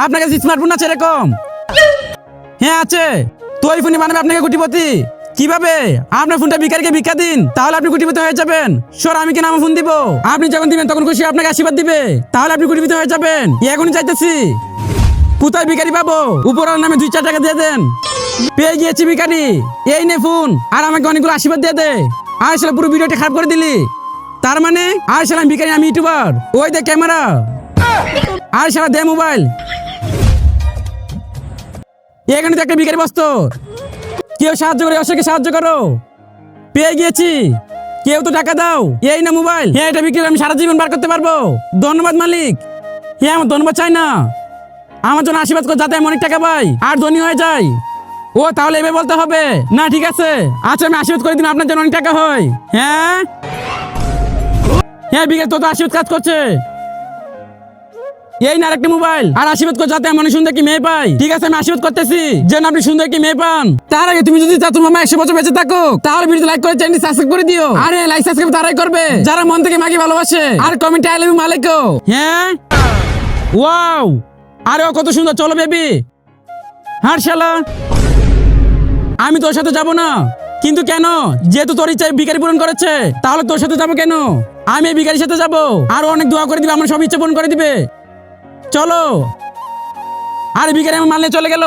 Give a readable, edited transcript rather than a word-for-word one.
আপনার কাছে স্মার্টফোন আছে এরকম? হ্যাঁ আছে। তো ওই ফোনে বানাবে আপনাকে কোটিপতি কিভাবে? আপনার ফোনটা ভিখারিকে ভিক্ষা দিন, তাহলে আপনি কোটিপতি হয়ে যাবেন। সর, আমি কেন আমার ফোন দিব? আপনি যখন দিবেন তখন খুশি আপনাকে আশীর্বাদ দিবে, তাহলে আপনি কোটিপতি হয়ে যাবেন। এখনই চাইতেছি। কোথায় ভিখারি পাবো? উপরার নামে 2-4 টাকা দিয়ে দেন। পেয়ে গিয়েছি ভিখারি, এই নে ফোন, আর আমাকে অনেকগুলো আশীর্বাদ দিয়ে দে। আর শালা পুরো ভিডিওটা খারাপ করে দিলি। তার মানে আর শালা আমি ভিখারি, আমি ইউটিউবার। ওই দে ক্যামেরা, আর শালা দে মোবাইল। এখানে তো একটা ভিখারি বসতো। কেউ সাহায্য করে, অসুখে সাহায্য করো। পেয়ে গিয়েছি, কেউ তো টাকা দাও। এই না মোবাইল। হ্যাঁ, এটা বিক্রি করে আমি সারা জীবন বার করতে পারবো। ধন্যবাদ মালিক। হ্যাঁ, আমার ধন্যবাদ চাই না, আমার জন্য আশীর্বাদ কর যাতে আমি অনেক টাকা পাই আর ধনী হয়ে যাই। ও তাহলে এভাবে বলতে হবে না? ঠিক আছে, আচ্ছা আমি আশীর্বাদ করে দিন আপনার জন্য অনেক টাকা হয়। হ্যাঁ হ্যাঁ, বিকেল তো আশীর্বাদ কাজ করছে। এই না আরেকটা মোবাইল, আর আশীর্বাদ কর যাতে আমি অনেক সুন্দর কি মেয়ে পাই। ঠিক আছে, আমি আশীর্বাদ করতেছি যেন আপনি সুন্দর কি মেয়ে পান। তার আগে তুমি যদি চাও তোমার মা 100 বছর বেঁচে থাকো, তাহলে ভিডিও লাইক করে চ্যানেল সাবস্ক্রাইব করে দিও। আরে লাইক সাবস্ক্রাইব তারাই করবে যারা মন থেকে মাকে ভালোবাসে আর কমেন্টে আই লাভ ইউ মালিকো। হ্যাঁ, ওয়াও, আরে ও কত সুন্দর। চলো বেবি। হার শালা, আমি তোর সাথে যাব না। কিন্তু কেন? যেহেতু তোর ইচ্ছা ভিখারি পূরণ করেছে, তাহলে তোর সাথে যাবো কেন? আমি এই ভিখারির সাথে যাবো, আর অনেক দোয়া করে দিবে, আমার সব ইচ্ছা পূরণ করে দিবে। চলো। আর ভিখারি আমার মানলে চলে গেল।